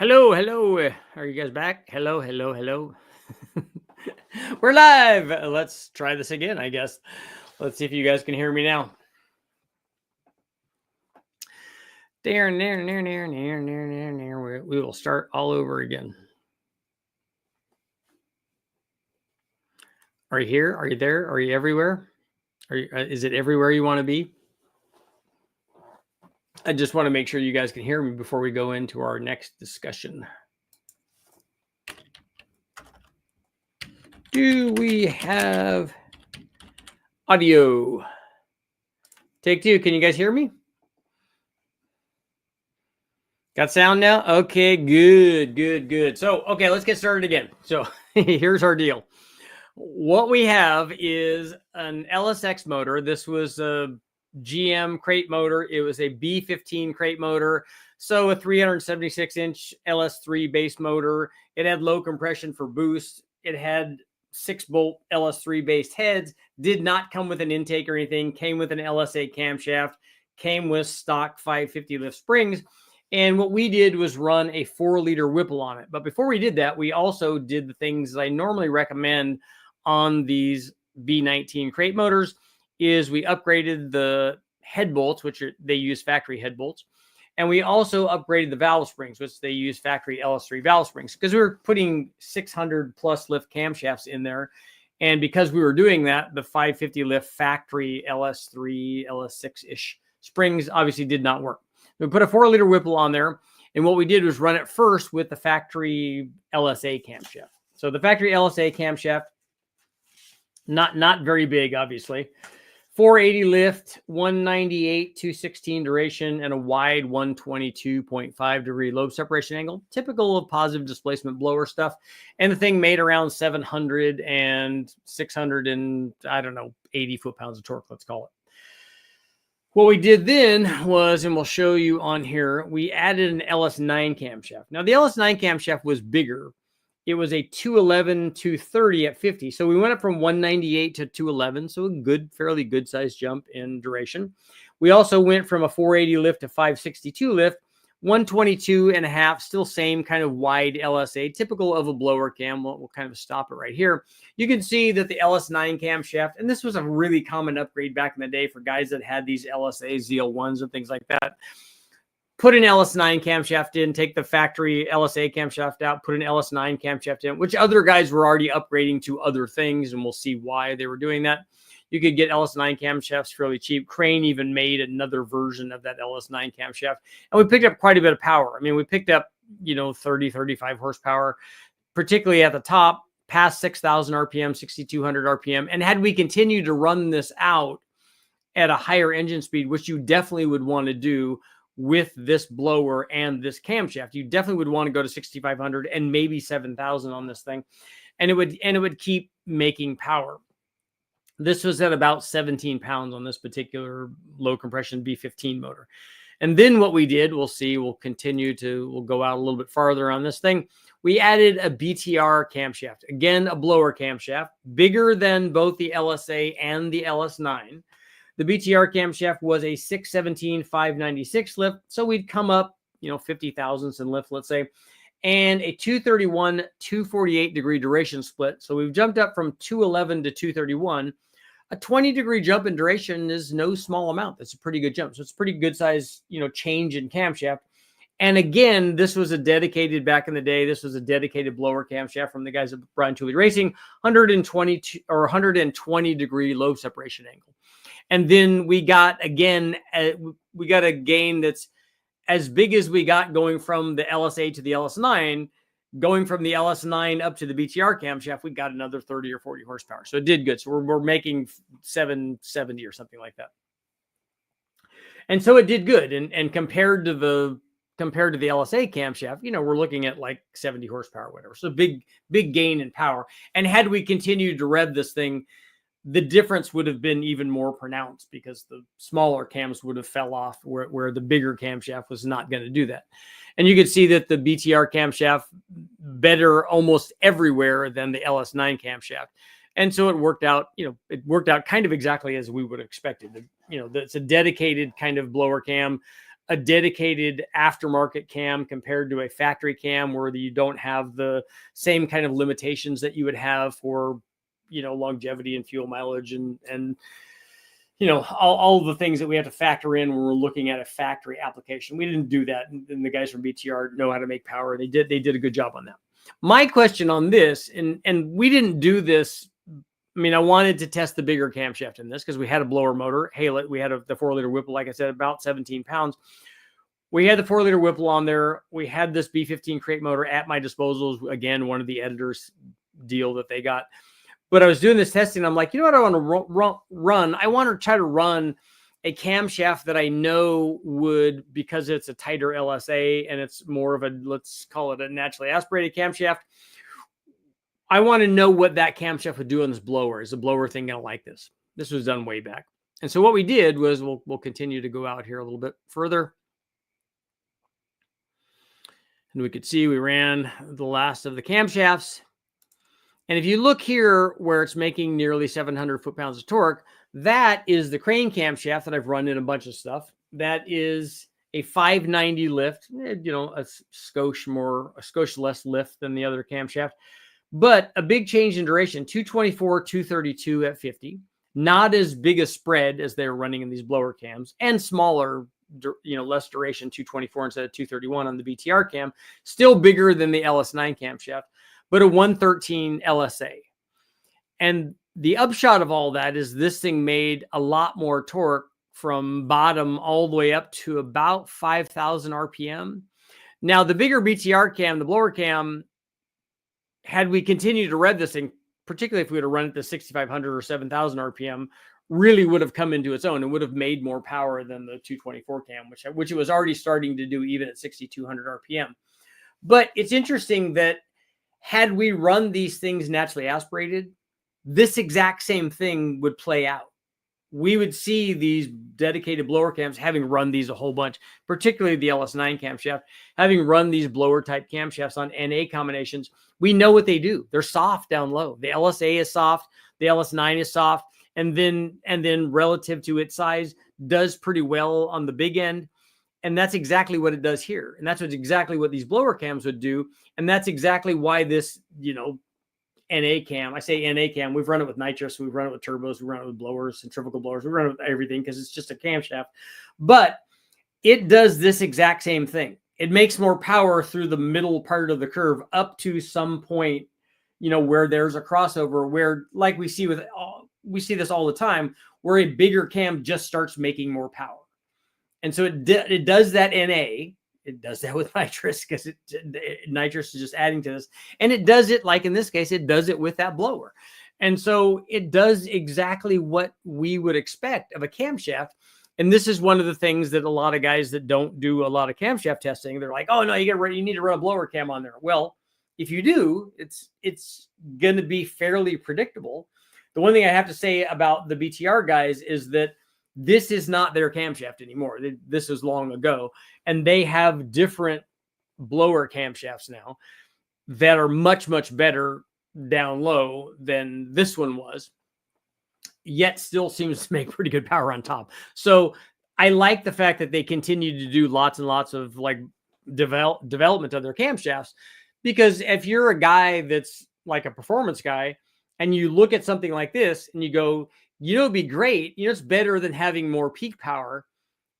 Hello, hello. Are you guys back? Hello, hello, hello. We're live. Let's try this again, I guess. Let's see if you guys can hear me now. There, we will start all over again. Are you here? Are you there? Are you everywhere? Is it everywhere you want to be? I just want to make sure you guys can hear me before we go into our next discussion. Do we have audio? Take two. Can you guys hear me? Got sound now? Okay, good. So, okay, let's get started again. So, here's our deal. What we have is an LSX motor. This was a GM crate motor. It was a B15 crate motor. So a 376-inch LS3 base motor. It had low compression for boost. It had 6-bolt LS3 based heads. Did not come with an intake or anything. Came with an LSA camshaft. Came with stock 550 lift springs. And what we did was run a 4-liter Whipple on it. But before we did that, we also did the things that I normally recommend on these B19 crate motors. Is we upgraded the head bolts, which they use factory head bolts. And we also upgraded the valve springs, which they use factory LS3 valve springs, because we were putting 600 plus lift camshafts in there. And because we were doing that, the 550 lift factory LS3, LS6-ish springs obviously did not work. We put a 4-liter Whipple on there. And what we did was run it first with the factory LSA camshaft. So the factory LSA camshaft, not very big, obviously. 480 lift, 198, 216 duration, and a wide 122.5 degree lobe separation angle. Typical of positive displacement blower stuff. And the thing made around 700 and 600 and, 80 foot-pounds of torque, let's call it. What we did then was, and we'll show you on here, we added an LS9 camshaft. Now, the LS9 camshaft was bigger. It was a 211, 230 at 50. So we went up from 198 to 211. So a fairly good sized jump in duration. We also went from a 480 lift to 562 lift, 122 and a half, still same kind of wide LSA, typical of a blower cam. We'll kind of stop it right here. You can see that the LS9 camshaft, and this was a really common upgrade back in the day for guys that had these LSA ZL1s and things like that. Put an LS9 camshaft in, take the factory LSA camshaft out, put an LS9 camshaft in, which other guys were already upgrading to other things, and we'll see why they were doing that. You could get LS9 camshafts fairly cheap. Crane even made another version of that LS9 camshaft, and we picked up quite a bit of power. I mean, we picked up, 30, 35 horsepower, particularly at the top, past 6,000 RPM, 6,200 RPM. And had we continued to run this out at a higher engine speed, which you definitely would want to do with this blower and this camshaft, you definitely would want to go to 6,500 and maybe 7,000 on this thing. And it would keep making power. This was at about 17 pounds on this particular low compression B15 motor. And then what we did, we'll go out a little bit farther on this thing. We added a BTR camshaft. Again, a blower camshaft, bigger than both the LSA and the LS9. The BTR camshaft was a 617, 596 lift. So we'd come up, 50 thousandths in lift, let's say, and a 231, 248 degree duration split. So we've jumped up from 211 to 231. A 20 degree jump in duration is no small amount. That's a pretty good jump. So it's a pretty good size, change in camshaft. And again, this was back in the day, this was a dedicated blower camshaft from the guys at Brian Tooley Racing, 120 degree lobe separation angle. And then we got a gain that's as big as we got going from the LSA to the LS9. Going from the LS9 up to the BTR camshaft, we got another 30 or 40 horsepower. So it did good. So we're making 770 or something like that. And so it did good. And compared to the LSA camshaft, we're looking at like 70 horsepower, whatever. So big gain in power. And had we continued to rev this thing, the difference would have been even more pronounced because the smaller cams would have fell off where the bigger camshaft was not going to do that. And you could see that the BTR camshaft better almost everywhere than the LS9 camshaft. And so it worked out kind of exactly as we would have expected. It's a dedicated kind of blower cam. a dedicated aftermarket cam compared to a factory cam, where you don't have the same kind of limitations that you would have for, longevity and fuel mileage and all the things that we have to factor in when we're looking at a factory application. We didn't do that. And the guys from BTR know how to make power. They did a good job on that. My question on this, and we didn't do this. I mean, I wanted to test the bigger camshaft in this because we had a blower motor. Hey, we had the 4-liter Whipple, like I said, about 17 pounds. We had the 4-liter Whipple on there. We had this B15 crate motor at my disposal. Again, one of the editors' deal that they got. But I was doing this testing. I'm like, you know what I want to run? I want to try to run a camshaft that I know would, because it's a tighter LSA and it's more of a, let's call it a naturally aspirated camshaft. I want to know what that camshaft would do on this blower. Is the blower thing going to like this? This was done way back. And so what we did was, we'll continue to go out here a little bit further. And we could see we ran the last of the camshafts. And if you look here where it's making nearly 700 foot-pounds of torque, that is the crane camshaft that I've run in a bunch of stuff. That is a 590 lift, a skosh less lift than the other camshaft, but a big change in duration, 224, 232 at 50. Not as big a spread as they're running in these blower cams, and smaller, less duration, 224 instead of 231 on the BTR cam. Still bigger than the LS9 camshaft, but a 113 LSA. And the upshot of all that is this thing made a lot more torque from bottom all the way up to about 5,000 RPM. Now, the bigger BTR cam, the blower cam, had we continued to rev this thing, particularly if we would have run it to 6,500 or 7,000 RPM, really would have come into its own and would have made more power than the 224 cam, which it was already starting to do even at 6,200 RPM. But it's interesting that had we run these things naturally aspirated, this exact same thing would play out. We would see these dedicated blower cams, having run these a whole bunch, particularly the LS9 camshaft, having run these blower type camshafts on NA combinations. We know what they do. They're soft down low. The LSA is soft. The LS9 is soft. And then relative to its size, does pretty well on the big end. And that's exactly what it does here. And that's exactly what these blower cams would do. And that's exactly why this, NA cam, I say NA cam, we've run it with nitrous, we've run it with turbos, we run it with blowers, centrifugal blowers, we run it with everything because it's just a camshaft. But it does this exact same thing. It makes more power through the middle part of the curve up to some point, where there's a crossover where, like we see this all the time, where a bigger cam just starts making more power. And so it does that NA. It does that with nitrous because nitrous is just adding to this. And it does it, like in this case, it does it with that blower. And so it does exactly what we would expect of a camshaft. And this is one of the things that a lot of guys that don't do a lot of camshaft testing, they're like, oh no, you need to run a blower cam on there. Well, if you do, it's going to be fairly predictable. The one thing I have to say about the BTR guys is that this is not their camshaft anymore. This is long ago. And they have different blower camshafts now that are much, much better down low than this one was, yet still seems to make pretty good power on top. So I like the fact that they continue to do lots and lots of development of their camshafts, because if you're a guy that's like a performance guy and you look at something like this and you go, it'd be great. It's better than having more peak power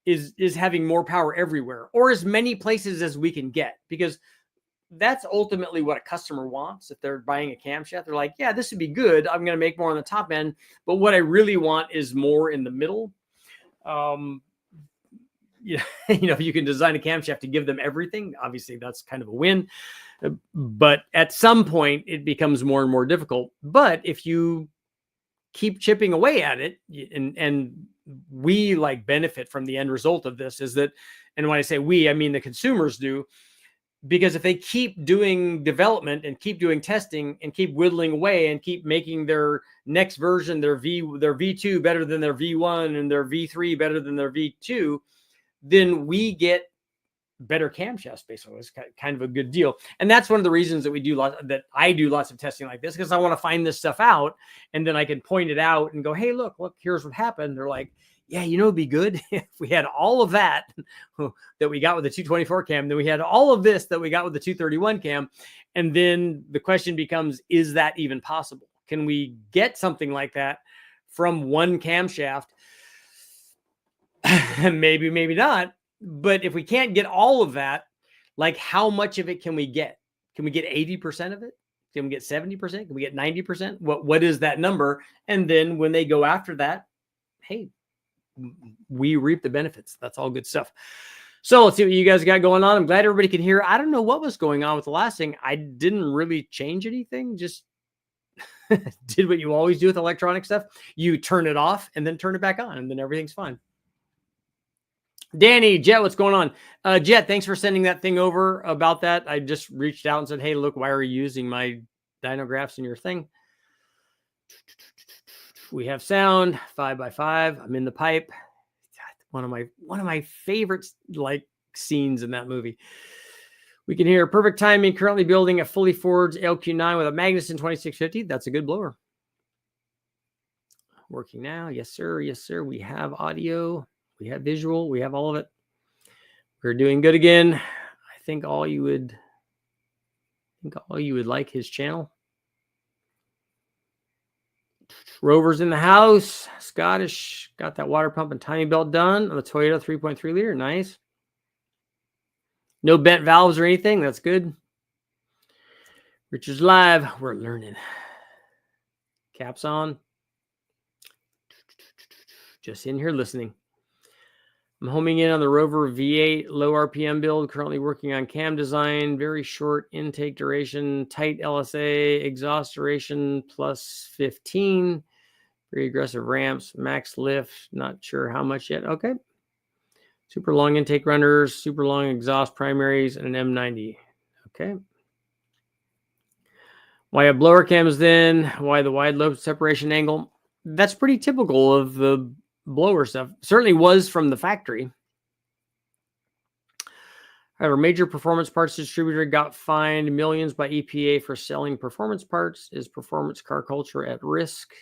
is having more power everywhere, or as many places as we can get, because that's ultimately what a customer wants. If they're buying a camshaft, they're like, yeah, this would be good. I'm going to make more on the top end, but what I really want is more in the middle. If you can design a camshaft to give them everything, obviously that's kind of a win. But at some point it becomes more and more difficult. But if you keep chipping away at it, and we benefit from the end result of this, is that, and when I say we, I mean the consumers do, because if they keep doing development and keep doing testing and keep whittling away and keep making their next version, their V2 better than their V1 and their V3 better than their V2, then we get better camshafts. Basically, it's kind of a good deal. And that's one of the reasons that I do lots of testing like this, because I want to find this stuff out, and then I can point it out and go, hey, look, here's what happened. They're like, Yeah, you know, it'd be good if we had all of that that we got with the 224 cam, then we had all of this that we got with the 231 cam. And then the question becomes, is that even possible? Can we get something like that from one camshaft? Maybe, maybe not. But if we can't get all of that, like how much of it can we get? Can we get 80% of it? Can we get 70%? Can we get 90%? What is that number? And then when they go after that, hey, we reap the benefits. That's all good stuff. So let's see what you guys got going on. I'm glad everybody can hear. I don't know what was going on with the last thing. I didn't really change anything. Just did what you always do with electronic stuff. You turn it off and then turn it back on, and then everything's fine. Danny, Jet, what's going on? Jet, thanks for sending that thing over about that. I just reached out and said, hey, look, why are you using my dynographs in your thing? We have sound 5x5. I'm in the pipe. One of my favorite like scenes in that movie. We can hear perfect timing. Currently building a fully forged LQ9 with a Magnuson 2650. That's a good blower. Working now. Yes, sir. Yes, sir. We have audio. We have visual. We have all of it. We're doing good again. I think all you would like his channel. Rover's in the house. Scottish got that water pump and timing belt done on the Toyota 3.3 liter. Nice. No bent valves or anything. That's good. Richard's live. We're learning. Caps on. Just in here listening. I'm homing in on the Rover V8 low RPM build. Currently working on cam design. Very short intake duration. Tight LSA. Exhaust duration plus 15. Very aggressive ramps. Max lift. Not sure how much yet. Okay. Super long intake runners. Super long exhaust primaries. And an M90. Okay. Why a blower cams then? Why the wide lobe separation angle? That's pretty typical of the blower stuff. Certainly was from the factory. However, major performance parts distributor got fined millions by EPA for selling performance parts. Is performance car culture at risk?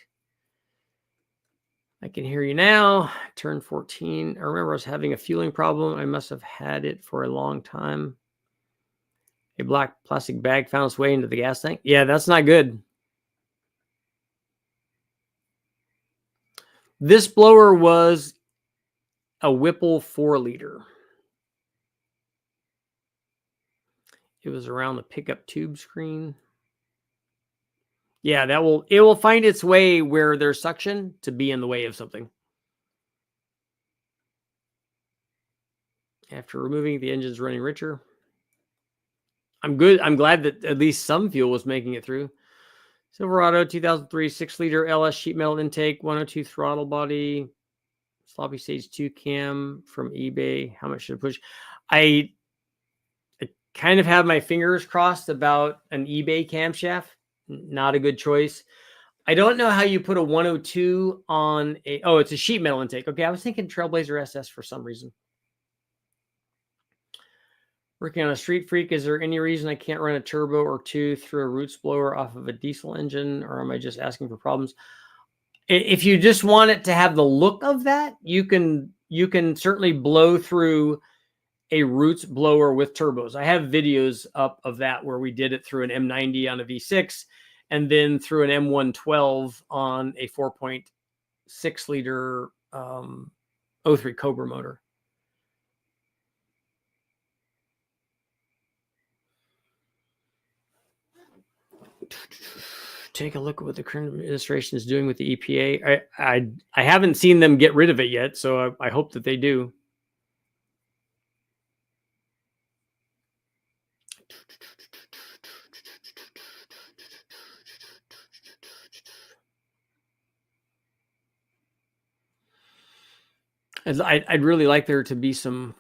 I can hear you now. Turn 14. I remember I was having a fueling problem. I must have had it for a long time. A black plastic bag found its way into the gas tank. Yeah, that's not good. This blower was a Whipple 4-liter. It was around the pickup tube screen. Yeah, it will find its way where there's suction to be in the way of something. After removing, the engine's running richer. I'm good. I'm glad that at least some fuel was making it through. Silverado 2003 6-liter LS sheet metal intake, 102 throttle body, sloppy stage 2 cam from eBay. How much should I push? I kind of have my fingers crossed about an eBay camshaft. Not a good choice. I don't know how you put a 102 on a... Oh, it's a sheet metal intake. Okay, I was thinking Trailblazer SS for some reason. Working on a Street Freak, is there any reason I can't run a turbo or two through a roots blower off of a diesel engine, or am I just asking for problems? If you just want it to have the look of that, you can certainly blow through a roots blower with turbos. I have videos up of that where we did it through an M90 on a V6 and then through an M112 on a 4.6 liter 03 Cobra motor. Take a look at what the current administration is doing with the EPA. I haven't seen them get rid of it yet, so I hope that they do. I'd really like there to be some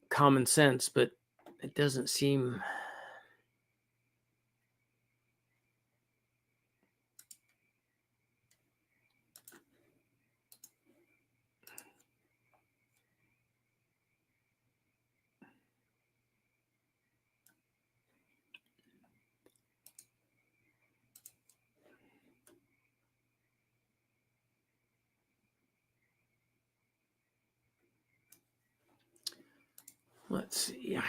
common sense, but it doesn't seem... Let's see.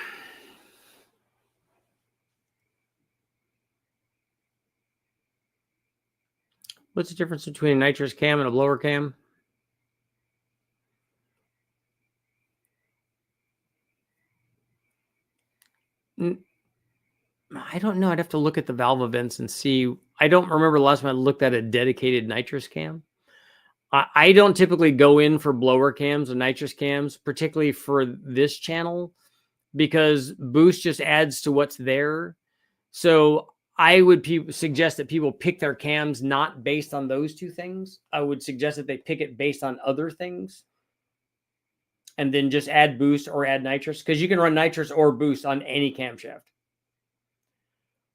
What's the difference between a nitrous cam and a blower cam? I don't know. I'd have to look at the valve events and see. I don't remember the last time I looked at a dedicated nitrous cam. I don't typically go in for blower cams and nitrous cams, particularly for this channel, because boost just adds to what's there. So I would suggest that people pick their cams not based on those two things. I would suggest that they pick it based on other things and then just add boost or add nitrous, because you can run nitrous or boost on any camshaft.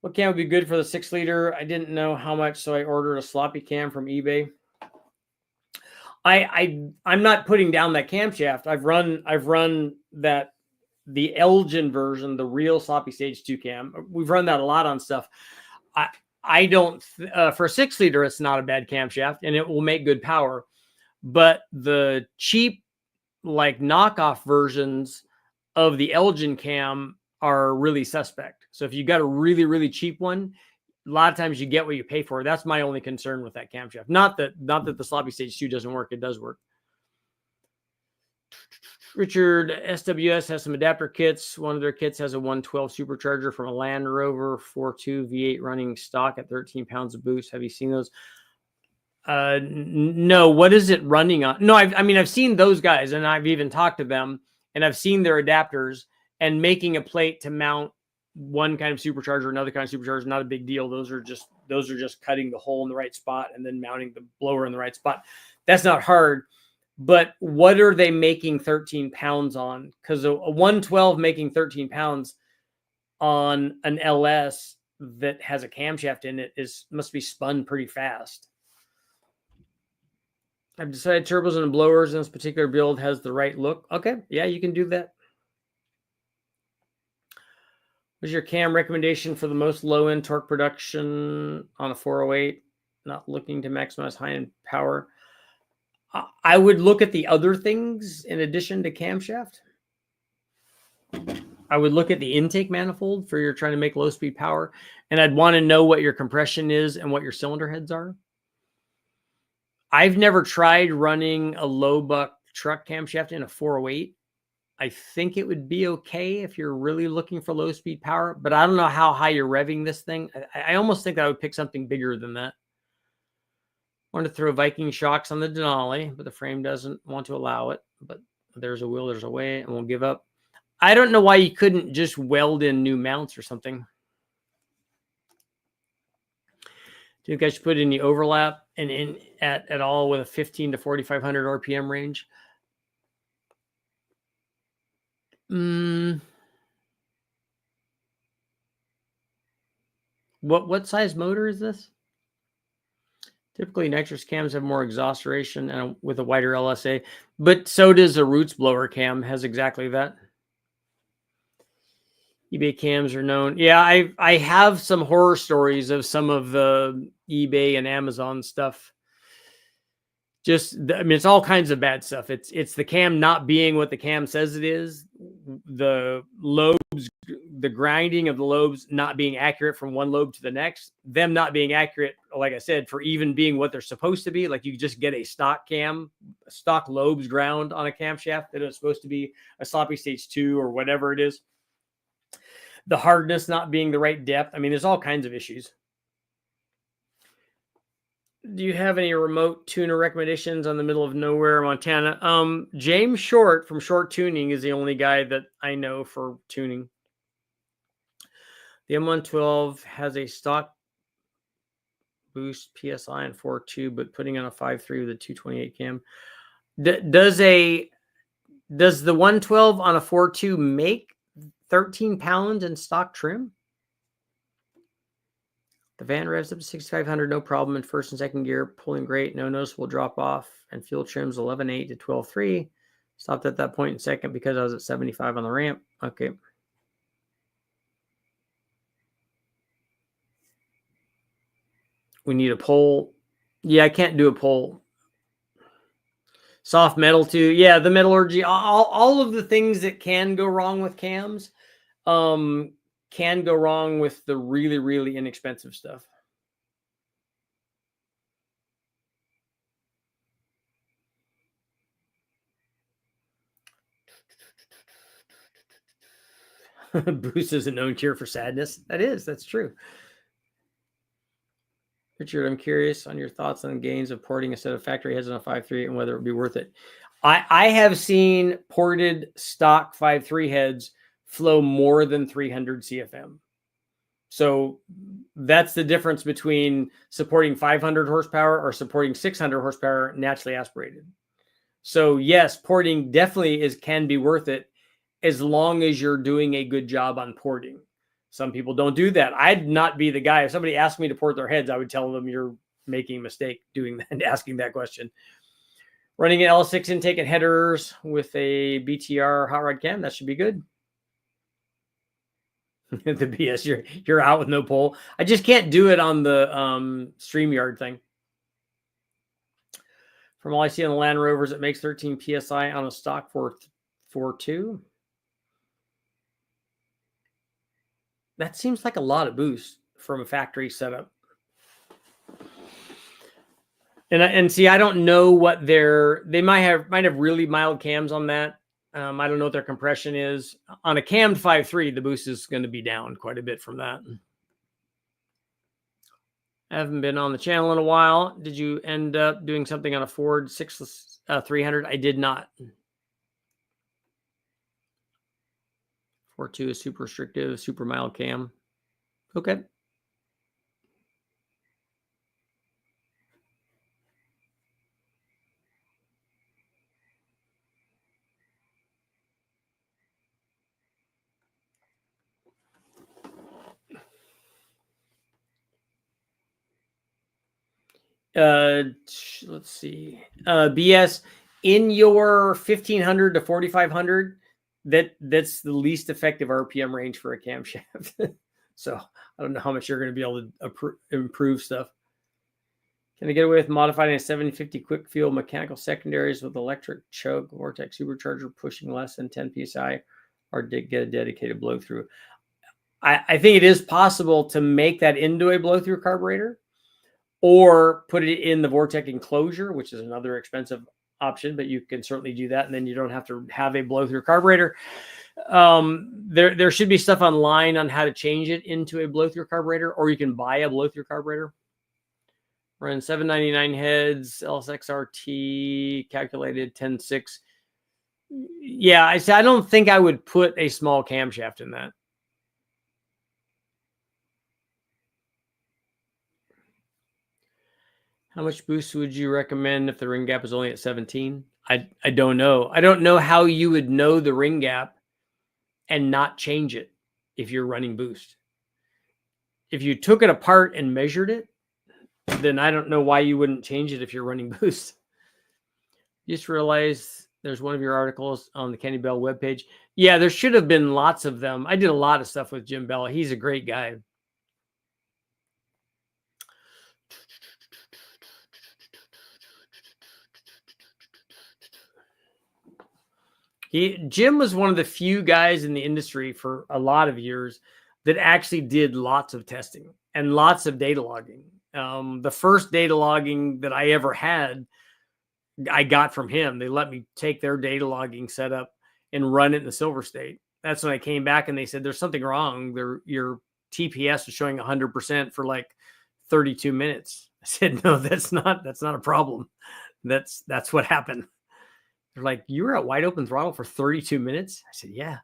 What cam would be good for the 6-liter? I didn't know how much, so I ordered a sloppy cam from eBay. I'm not putting down that camshaft. I've run that, the Elgin version, the real sloppy stage 2 cam. We've run that a lot on stuff. I don't for a 6-liter, it's not a bad camshaft and it will make good power. But the cheap, like knockoff versions of the Elgin cam are really suspect. So if you got a really, really cheap one, a lot of times you get what you pay for. That's my only concern with that camshaft. Not that the sloppy stage 2 doesn't work. It does work. Richard, SWS has some adapter kits. One of their kits has a 112 supercharger from a Land Rover 4.2 V8 running stock at 13 pounds of boost. Have you seen those? No. What is it running on? No, I mean, I've seen those guys and I've even talked to them and I've seen their adapters, and making a plate to mount one kind of supercharger, another kind of supercharger is not a big deal. Those are just cutting the hole in the right spot and then mounting the blower in the right spot. That's not hard. But what are they making 13 pounds on? Because a 112 making 13 pounds on an LS that has a camshaft in it must be spun pretty fast. I've decided turbos and blowers in this particular build has the right look. Okay, yeah, you can do that. What's your cam recommendation for the most low-end torque production on a 408? Not looking to maximize high-end power. I would look at the other things in addition to camshaft. I would look at the intake manifold for you're trying to make low-speed power, and I'd want to know what your compression is and what your cylinder heads are. I've never tried running a low-buck truck camshaft in a 408. I think it would be okay if you're really looking for low-speed power, but I don't know how high you're revving this thing. I almost think I would pick something bigger than that. I want to throw Viking shocks on the Denali, but the frame doesn't want to allow it. But there's a will, there's a way, and we'll give up. I don't know why you couldn't just weld in new mounts or something. Do you think I should put in the overlap and in at all with a 15 to 4,500 RPM range? What size motor is this? Typically, nitrous cams have more exhaust duration and with a wider LSA, but so does a Roots blower cam, has exactly that. eBay cams are known. Yeah, I have some horror stories of some of the eBay and Amazon stuff. Just, I mean, it's all kinds of bad stuff. It's the cam not being what the cam says it is. The lobes, the grinding of the lobes not being accurate from one lobe to the next. Them not being accurate, like I said, for even being what they're supposed to be. Like you just get a stock cam, stock lobes ground on a camshaft that is supposed to be a sloppy stage 2 or whatever it is. The hardness not being the right depth. I mean, there's all kinds of issues. Do you have any remote tuner recommendations on the middle of nowhere, Montana? James Short from Short Tuning is the only guy that I know for tuning. The M112 has a stock boost PSI and 4.2, but putting on a 5.3 with a 228 cam. Does the 112 on a 4.2 make 13 pounds in stock trim? The van revs up to 6,500, no problem in first and second gear, pulling great, no noticeable drop off, and fuel trims 11.8 to 12.3. Stopped at that point in second because I was at 75 on the ramp. Okay. We need a poll. Yeah, I can't do a poll. Soft metal too. Yeah, the metallurgy, all of the things that can go wrong with cams can go wrong with the really, really inexpensive stuff. Boost is a known cure for sadness. That's true. Richard, I'm curious on your thoughts on gains of porting a set of factory heads on a 5.3 and whether it would be worth it. I have seen ported stock 5.3 heads flow more than 300 CFM. So that's the difference between supporting 500 horsepower or supporting 600 horsepower naturally aspirated. So yes, porting definitely can be worth it as long as you're doing a good job on porting. Some people don't do that. I'd not be the guy. If somebody asked me to port their heads, I would tell them you're making a mistake doing that and asking that question. Running an L6 intake and headers with a BTR hot rod cam, that should be good. The BS, you're out with no pole. I just can't do it on the StreamYard thing. From all I see on the Land Rovers, it makes 13 PSI on a stock 4.2. That seems like a lot of boost from a factory setup. And see, I don't know what they might have really mild cams on that. I don't know what their compression is. On a cammed 5.3, the boost is going to be down quite a bit from that. I haven't been on the channel in a while. Did you end up doing something on a Ford 300? I did not. 4.2 is super restrictive, super mild cam. Okay. Let's see. BS in your 1500 to 4500. That's the least effective RPM range for a camshaft. So I don't know how much you're going to be able to improve stuff. Can I get away with modifying a 750 quick fuel mechanical secondaries with electric choke vortex supercharger pushing less than 10 psi, or get a dedicated blow through? I think it is possible to make that into a blow through carburetor, or put it in the vortex enclosure, which is another expensive option, but you can certainly do that, and then you don't have to have a blow through carburetor. There should be stuff online on how to change it into a blow through carburetor, or you can buy a blow through carburetor. Run 799 heads, LSXRT, calculated 10.6. Yeah, I don't think I would put a small camshaft in that. How much boost would you recommend if the ring gap is only at 17? I don't know. I don't know how you would know the ring gap and not change it if you're running boost. If you took it apart and measured it, then I don't know why you wouldn't change it if you're running boost. Just realized there's one of your articles on the Kenny Bell webpage. Yeah, there should have been lots of them. I did a lot of stuff with Jim Bell. He's a great guy. Jim was one of the few guys in the industry for a lot of years that actually did lots of testing and lots of data logging. The first data logging that I ever had, I got from him. They let me take their data logging setup and run it in the Silver State. That's when I came back and they said, there's something wrong. Your TPS was showing 100% for like 32 minutes. I said, no, that's not a problem. That's what happened. They're like, you were at wide open throttle for 32 minutes? I said, yeah. I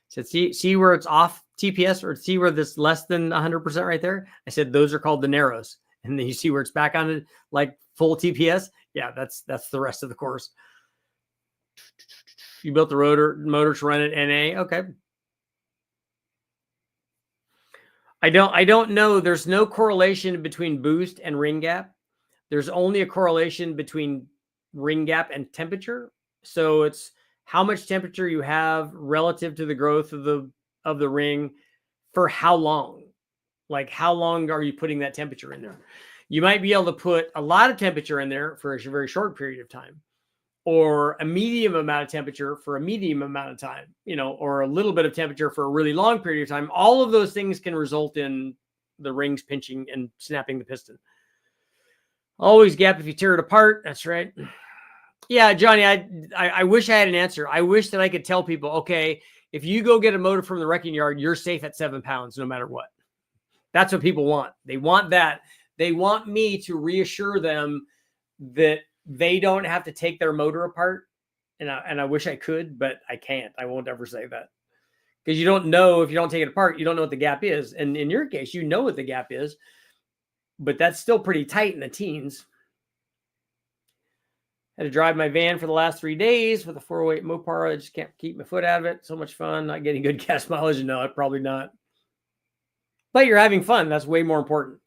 said, see where it's off TPS, or see where this less than 100% right there? I said, those are called the narrows. And then you see where it's back on it, like full TPS? Yeah, that's the rest of the course. You built the motor to run at NA? Okay. I don't know. There's no correlation between boost and ring gap. There's only a correlation between ring gap and temperature. So it's how much temperature you have relative to the growth of the ring for how long. Like, how long are you putting that temperature in there? You might be able to put a lot of temperature in there for a very short period of time. or a medium amount of temperature for a medium amount of time, you know, or a little bit of temperature for a really long period of time. All of those things can result in the rings pinching and snapping the piston. Always gap if you tear it apart. That's right. Yeah, Johnny, I wish I had an answer. I wish that I could tell people, okay, if you go get a motor from the wrecking yard, you're safe at 7 pounds no matter what. That's what people want. They want that. They want me to reassure them that they don't have to take their motor apart. And I wish I could, but I can't. I won't ever say that. Because you don't know, if you don't take it apart, you don't know what the gap is. And in your case, you know what the gap is, but that's still pretty tight in the teens. Had to drive my van for the last 3 days with a 408 Mopar. I just can't keep my foot out of it. So much fun. Not getting good gas mileage. No, probably not. But you're having fun. That's way more important.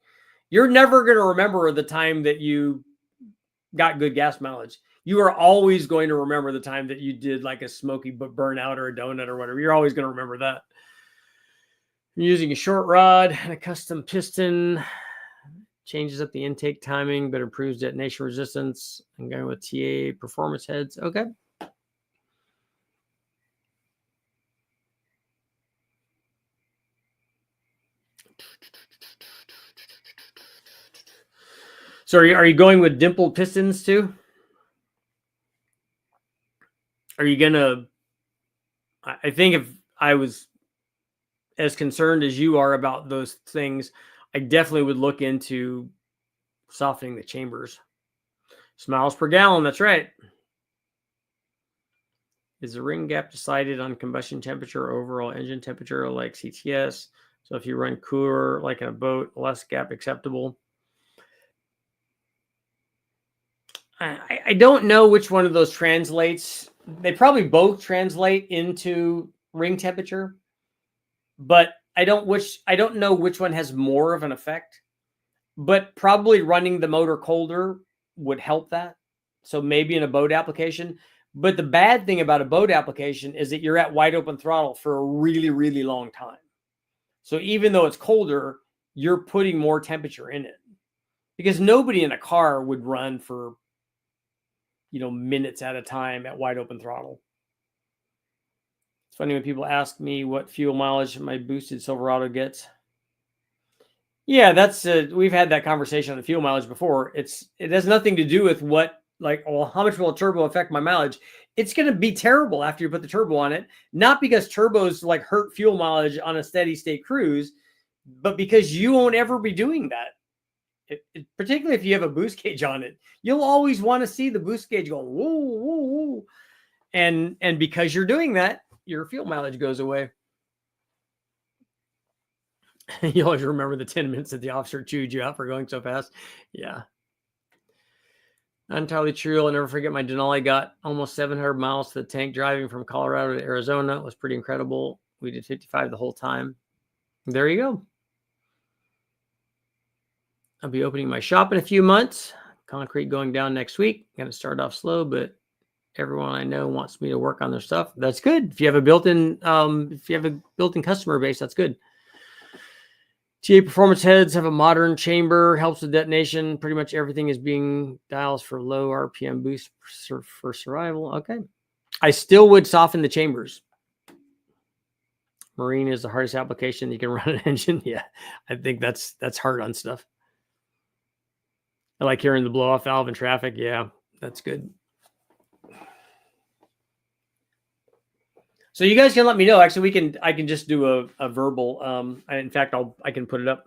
You're never going to remember the time that you got good gas mileage. You are always going to remember the time that you did like a smoky burnout or a donut or whatever. You're always going to remember that. I'm using a short rod and a custom piston. Changes up the intake timing, but improves detonation resistance. I'm going with TA performance heads. Okay. So are you going with dimpled pistons too? Are you gonna? I think if I was as concerned as you are about those things, I definitely would look into softening the chambers. Miles per gallon. That's right. Is the ring gap decided on combustion temperature or overall engine temperature like CTS? So if you run cooler, like in a boat, less gap acceptable. I don't know which one of those translates. They probably both translate into ring temperature, but I don't know which one has more of an effect. But probably running the motor colder would help that. So maybe in a boat application. But the bad thing about a boat application is that you're at wide open throttle for a really, really long time. So even though it's colder, you're putting more temperature in it. Because nobody in a car would run for, you know, minutes at a time at wide open throttle. It's funny when people ask me what fuel mileage my boosted Silverado gets. Yeah, that's we've had that conversation on the fuel mileage before. It has nothing to do with what, like, well, how much will a turbo affect my mileage? It's going to be terrible after you put the turbo on it, not because turbos like hurt fuel mileage on a steady state cruise, but because you won't ever be doing that. Particularly if you have a boost gauge on it, you'll always want to see the boost gauge going woo, woo, woo. And because you're doing that, your fuel mileage goes away. You always remember the 10 minutes that the officer chewed you out for going so fast. Yeah. Not entirely true. I'll never forget my Denali got almost 700 miles to the tank driving from Colorado to Arizona. It was pretty incredible. We did 55 the whole time. There you go. I'll be opening my shop in a few months. Concrete going down next week. Going to start off slow, but everyone I know wants me to work on their stuff. That's good. If you have a built-in, customer base, that's good. TA performance heads have a modern chamber, helps with detonation. Pretty much everything is being dials for low RPM boost for survival. Okay. I still would soften the chambers. Marine is the hardest application you can run an engine. Yeah, I think that's hard on stuff. I like hearing the blow off valve in traffic. Yeah, that's good. So you guys can let me know. Actually, I can just do a verbal. In fact, I can put it up.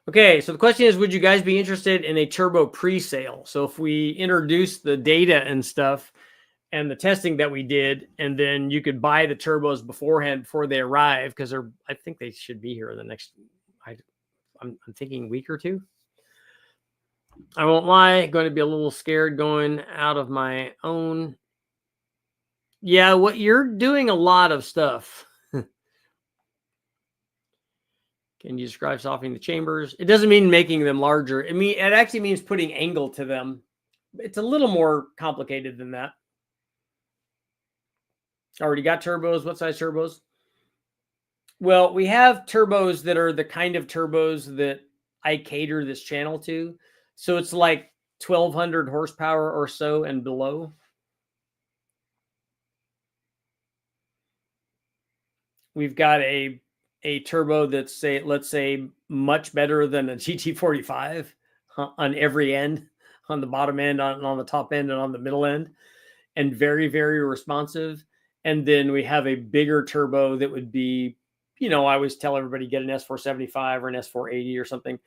Okay, so the question is, would you guys be interested in a turbo pre-sale? So if we introduce the data and stuff and the testing that we did, and then you could buy the turbos beforehand before they arrive, because I think they should be here in the next, I'm thinking week or two. I won't lie, going to be a little scared going out of my own. Yeah, what you're doing a lot of stuff. Can you describe softening the chambers? It doesn't mean making them larger. It actually means putting angle to them. It's a little more complicated than that. Already got turbos. What size turbos? Well, we have turbos that are the kind of turbos that I cater this channel to. So it's like 1200 horsepower or so and below. We've got a turbo that's, say, let's say, much better than a GT45 on every end, on the bottom end, on the top end, and on the middle end, and very, very responsive. And then we have a bigger turbo that would be, I always tell everybody get an S475 or an S480 or something,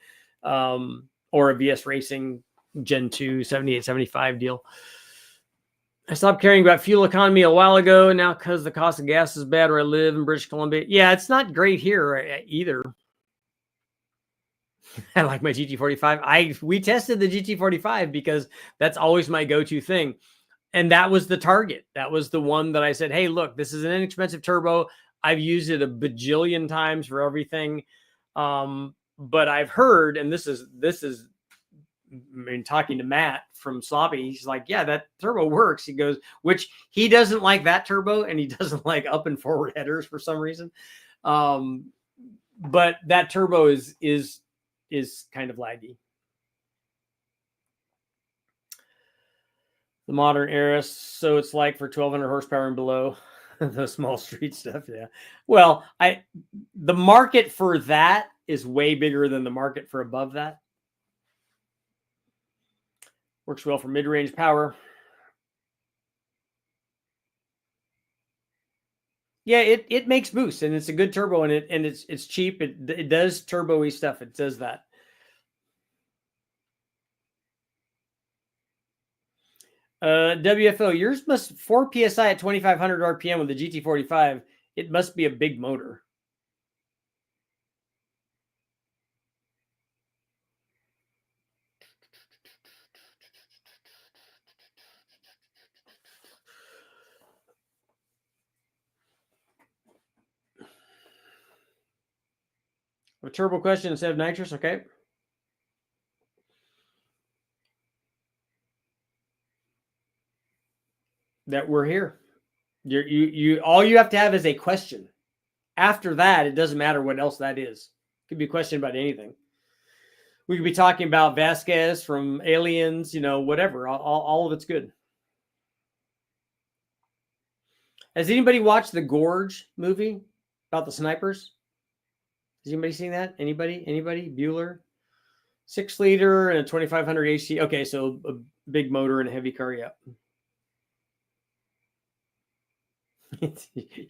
or a VS Racing Gen 2 7875 deal. I stopped caring about fuel economy a while ago now because the cost of gas is bad where I live in British Columbia. Yeah, it's not great here either. I like my GT45. We tested the GT45 because that's always my go-to thing. And that was the target. That was the one that I said, hey, look, this is an inexpensive turbo. I've used it a bajillion times for everything. But I've heard, and this is talking to Matt from Sloppy, he's like, yeah, that turbo works. He goes, which he doesn't like that turbo, and he doesn't like up and forward headers for some reason. But that turbo is kind of laggy. The modern era, so it's like for 1200 horsepower and below, the small street stuff. Yeah. Well, the market for that is way bigger than the market for above that. Works well for mid-range power. Yeah, it makes boost, and it's a good turbo, and it's cheap. It does turbo-y stuff. It does that. WFO, yours must 4 psi at 2500 RPM with the GT45. It must be a big motor. A turbo question instead of nitrous, okay. That we're here. You all you have to have is a question. After that, it doesn't matter what else that is. It could be a question about anything. We could be talking about Vasquez from Aliens, whatever. All of it's good. Has anybody watched the Gorge movie about the snipers? Has anybody seen that? Anybody? Bueller? 6-liter and a 2500 AC. Okay, so a big motor and a heavy car, yeah.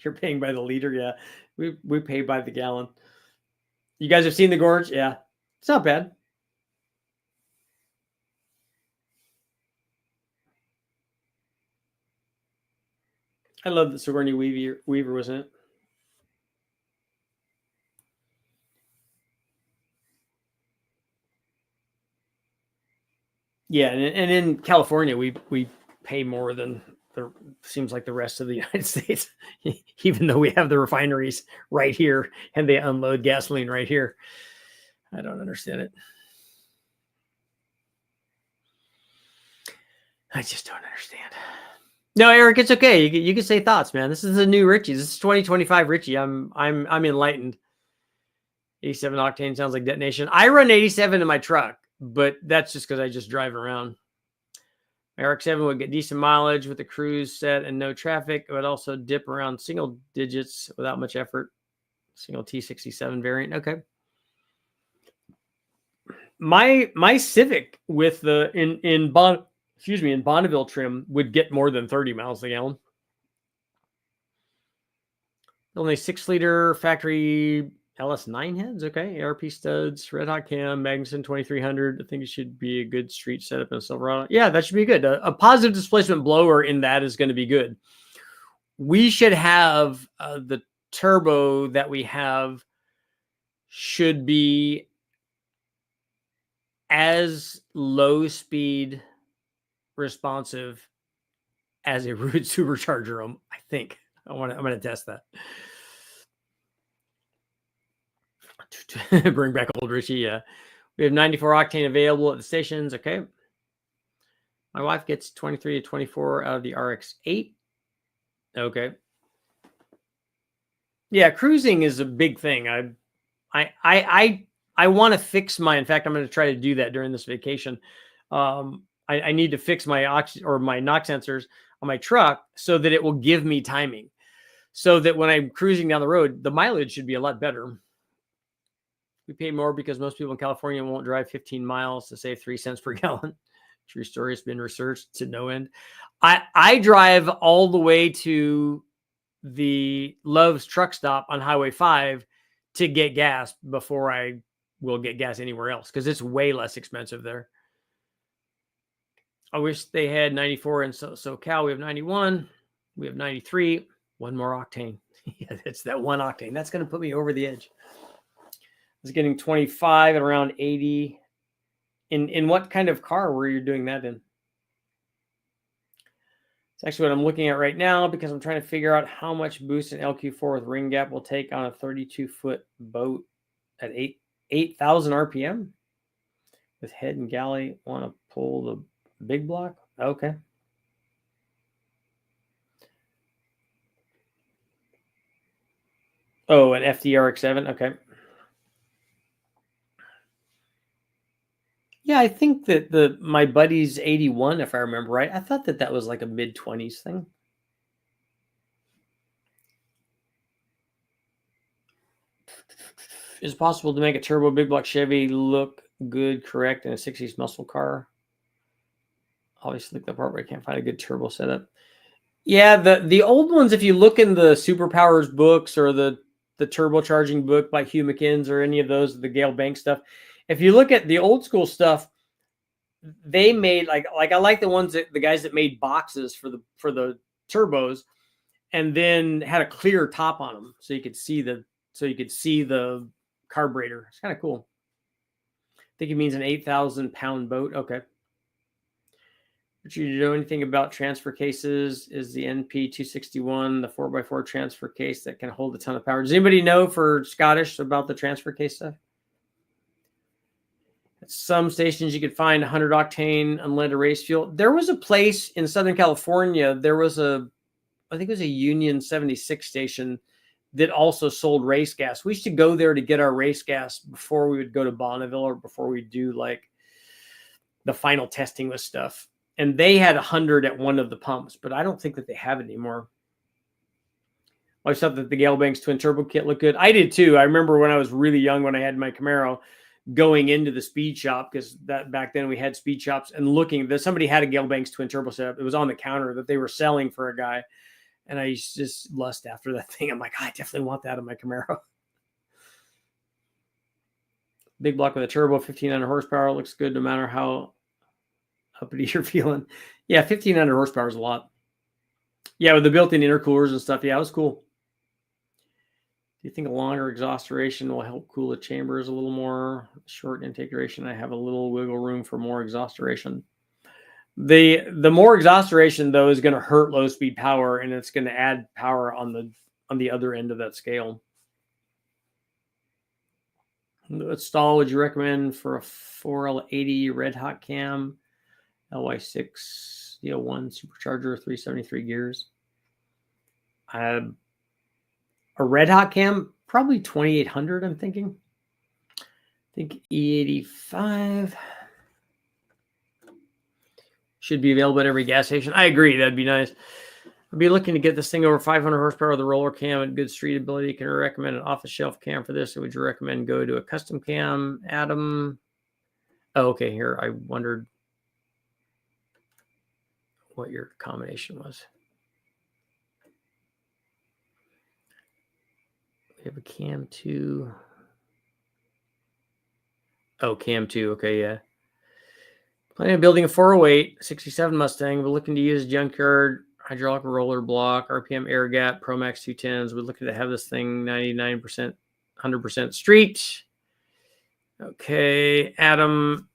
You're paying by the liter, yeah. We pay by the gallon. You guys have seen the Gorge? Yeah. It's not bad. I love that Sigourney Weaver was in it. Yeah, and in California, we pay more than seems like the rest of the United States, even though we have the refineries right here and they unload gasoline right here. I don't understand it. I just don't understand. No, Eric, it's okay. You can say thoughts, man. This is a new Richie. This is 2025 Richie. I'm enlightened. 87 octane sounds like detonation. I run 87 in my truck, but that's just because I just drive around. My RX-7 would get decent mileage with the cruise set and no traffic. It would also dip around single digits without much effort. Single T67 variant. Okay. My Civic with the in Bonneville trim would get more than 30 miles a gallon. Only 6-liter factory LS9 heads. Okay. ARP studs, red hot cam, Magnuson 2300. I think it should be a good street setup in a Silverado. Yeah, that should be good. A positive displacement blower in that is going to be good. We should have the turbo that we have should be as low speed responsive as a Root supercharger. I think I'm going to test that. Bring back old Richie. Yeah, we have 94 octane available at the stations. Okay. My wife gets 23 to 24 out of the RX-8. Okay. Yeah, cruising is a big thing. I want to fix my. In fact, I'm going to try to do that during this vacation. I need to fix my my knock sensors on my truck so that it will give me timing, so that when I'm cruising down the road, the mileage should be a lot better. We pay more because most people in California won't drive 15 miles to save 3 cents per gallon. True story. It's been researched to no end. I drive all the way to the Love's truck stop on Highway 5 to get gas before I will get gas anywhere else because it's way less expensive there. I wish they had 94 in SoCal. We have 91. We have 93. One more octane. Yeah, it's that one octane. That's going to put me over the edge. I was getting 25 at around 80. In what kind of car were you doing that in? It's actually what I'm looking at right now because I'm trying to figure out how much boost an LQ4 with ring gap will take on a 32-foot boat at 8,000 RPM. With head and galley, want to pull the big block? Okay. Oh, an FDRX7? Okay. Yeah, I think that my buddy's 81, if I remember right. I thought that was like a mid-20s thing. Is it possible to make a turbo big block Chevy look good, correct, in a 60s muscle car? Obviously, the part where I can't find a good turbo setup. Yeah, the old ones, if you look in the Superpowers books or the turbocharging book by Hugh McKins or any of those, the Gale Bank stuff, if you look at the old school stuff, they made like I like the ones that the guys that made boxes for the turbos and then had a clear top on them so you could see the carburetor. It's kind of cool. I think it means an 8,000 pound boat. Okay. Do you know anything about transfer cases? Is the NP261 the 4x4 transfer case that can hold a ton of power? Does anybody know for Scottish about the transfer case stuff? At some stations you could find 100 octane unleaded race fuel. There was a place in Southern California. There was I think it was a Union 76 station that also sold race gas. We used to go there to get our race gas before we would go to Bonneville or before we do like the final testing with stuff. And they had 100 at one of the pumps, but I don't think that they have it anymore. I always thought that the Gale Banks twin turbo kit looked good. I did too. I remember when I was really young, when I had my Camaro, going into the speed shop, because that back then we had speed shops, and looking that somebody had a Gale Banks twin turbo setup. It was on the counter that they were selling for a guy. And I just lust after that thing. I'm like, I definitely want that in my Camaro. Big block with a turbo, 1,500 horsepower. Looks good no matter how uppity you're feeling. Yeah, 1,500 horsepower is a lot. Yeah, with the built-in intercoolers and stuff. Yeah, it was cool. Do you think a longer exhaust duration will help cool the chambers a little more? Short intake duration, I have a little wiggle room for more exhaust duration. The more exhaust duration, though, is going to hurt low speed power, and it's going to add power on the other end of that scale. What stall would you recommend for a 4L80 red hot cam, LY6 DL1 supercharger, 373 gears? A red hot cam, probably 2800. I'm thinking. I think E85 should be available at every gas station. I agree. That'd be nice. I'd be looking to get this thing over 500 horsepower with a roller cam and good street ability. Can I recommend an off-the-shelf cam for this, or would you recommend go to a custom cam? Adam. Oh, okay. Here, I wondered what your combination was. We have a cam 2. Oh, cam 2. Okay, yeah. Planning on building a 408 67 Mustang. We're looking to use a junkyard hydraulic roller block, RPM air gap, Promax 210s. We're looking to have this thing 99%, 100% street. Okay, Adam,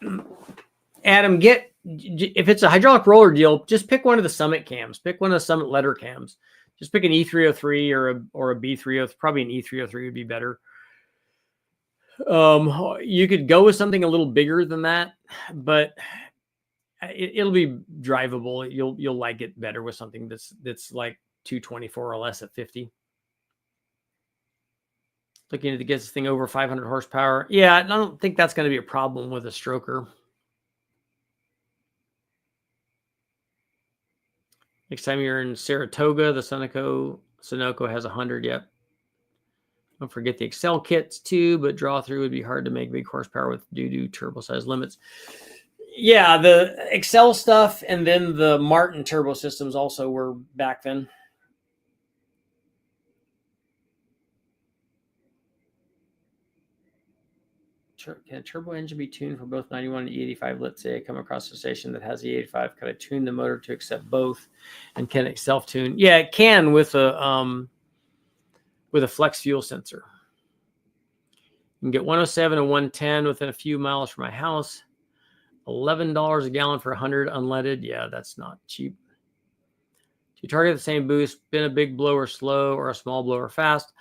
if it's a hydraulic roller deal, just pick one of the Summit cams. Pick one of the Summit letter cams. Just pick an E303 or a B303. Probably an E303 would be better. You could go with something a little bigger than that, but it'll be drivable. You'll like it better with something that's like 224 or less at 50. Looking to get this thing over 500 horsepower. Yeah, I don't think that's going to be a problem with a stroker. Next time you're in Saratoga, the Sunoco has 100 yet. Don't forget the Excel kits too, but draw through would be hard to make big horsepower with due to turbo size limits. Yeah, the Excel stuff and then the Martin turbo systems also were back then. Can a turbo engine be tuned for both 91 and E85? Let's say I come across a station that has E85. Could I tune the motor to accept both? And can it self-tune? Yeah, it can with a flex fuel sensor. You can get 107 and 110 within a few miles from my house. $11 a gallon for 100 unleaded. Yeah, that's not cheap. Do you target the same boost? Been a big blower slow or a small blower fast?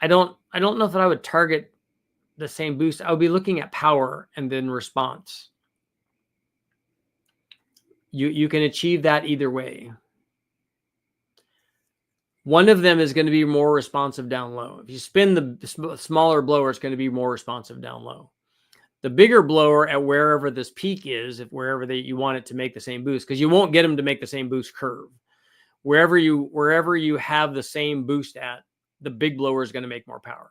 I don't know that I would target the same boost. I would be looking at power and then response. You can achieve that either way. One of them is going to be more responsive down low. If you spin the smaller blower, it's going to be more responsive down low. The bigger blower at wherever this peak is, if wherever you want it to make the same boost, because you won't get them to make the same boost curve. Wherever you have the same boost at, the big blower is going to make more power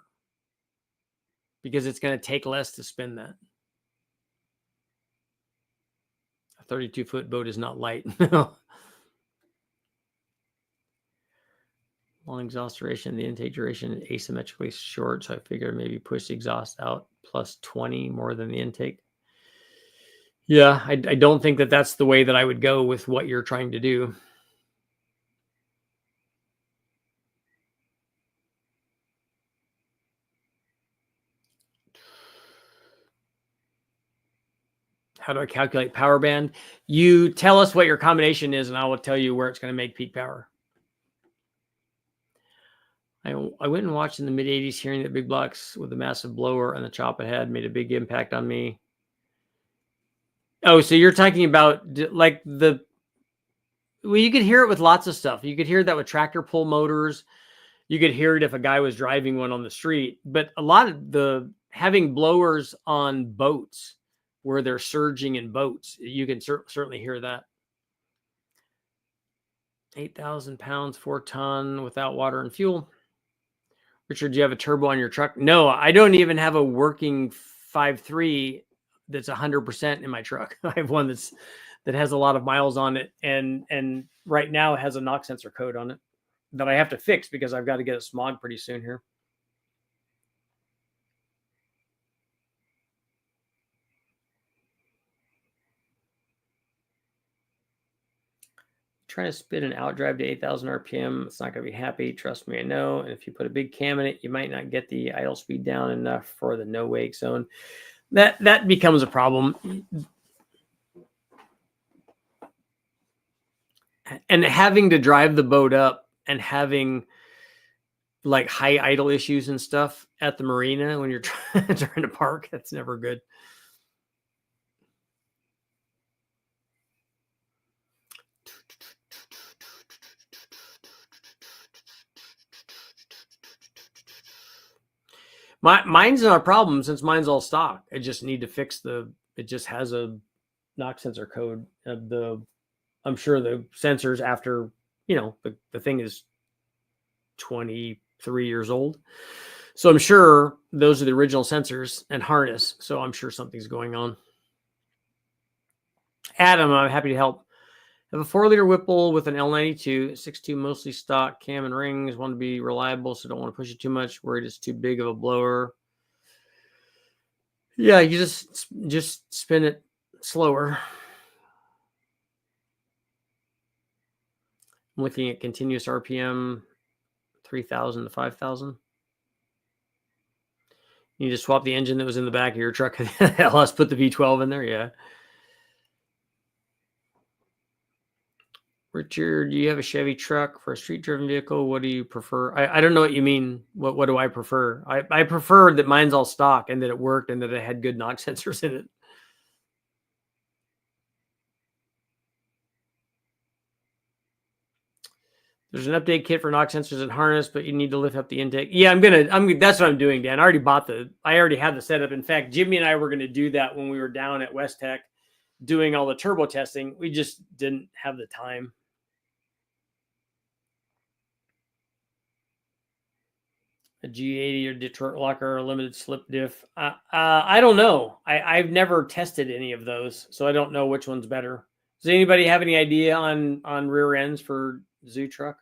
because it's going to take less to spin that. A 32-foot boat is not light. Long exhaust duration, the intake duration is asymmetrically short, so I figured maybe push the exhaust out plus 20 more than the intake. Yeah, I don't think that that's the way that I would go with what you're trying to do. How do I calculate power band? You tell us what your combination is, and I will tell you where it's going to make peak power. I went and watched in the mid-'80s, hearing that big blocks with a massive blower and the chop it had made a big impact on me. Oh, so you're talking about like well, you could hear it with lots of stuff. You could hear that with tractor pull motors. You could hear it if a guy was driving one on the street. But a lot of having blowers on boats where they're surging in boats, you can certainly hear that. 8,000 pounds, 4-ton without water and fuel. Richard, do you have a turbo on your truck? No, I don't even have a working 5.3 that's 100% in my truck. I have one that has a lot of miles on it, and right now it has a knock sensor code on it that I have to fix because I've got to get a smog pretty soon here. Trying to spin an outdrive to 8,000 RPM. It's not going to be happy. Trust me, I know. And if you put a big cam in it, you might not get the idle speed down enough for the no wake zone. That becomes a problem. And having to drive the boat up and having like high idle issues and stuff at the marina when you're trying to park, that's never good. Mine's not a problem since mine's all stock. I just need to fix it just has a knock sensor code of I'm sure the sensors after, the thing is 23 years old. So I'm sure those are the original sensors and harness. So I'm sure something's going on. Adam, I'm happy to help. I have a 4-liter Whipple with an L92, 6.2 mostly stock, cam and rings. Want to be reliable, so don't want to push it too much. Worried it's too big of a blower. Yeah, you just spin it slower. I'm looking at continuous RPM, 3,000 to 5,000. You need to swap the engine that was in the back of your truck. LS put the V12 in there, yeah. Richard, do you have a Chevy truck for a street-driven vehicle? What do you prefer? I don't know what you mean. What do I prefer? I prefer that mine's all stock and that it worked and that it had good knock sensors in it. There's an update kit for knock sensors and harness, but you need to lift up the intake. Yeah, that's what I'm doing, Dan. I already had the setup. In fact, Jimmy and I were going to do that when we were down at West Tech doing all the turbo testing. We just didn't have the time. A G80 or Detroit locker or limited slip diff. I don't know. I've never tested any of those, so I don't know which one's better. Does anybody have any idea on rear ends for Zoo truck?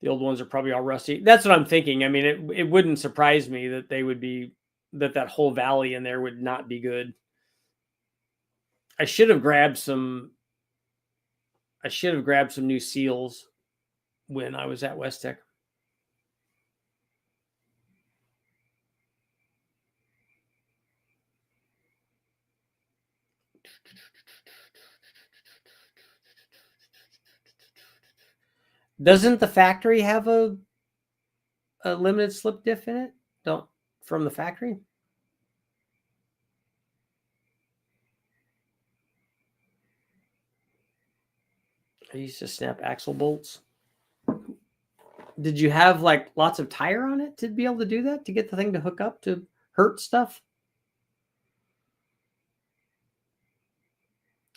The old ones are probably all rusty. That's what I'm thinking. I mean, it wouldn't surprise me that they would be that whole valley in there would not be good. I should have grabbed some new seals when I was at West Tech. Doesn't the factory have a limited slip diff in it? From the factory? I used to snap axle bolts. Did you have like lots of tire on it to be able to do that, to get the thing to hook up to hurt stuff?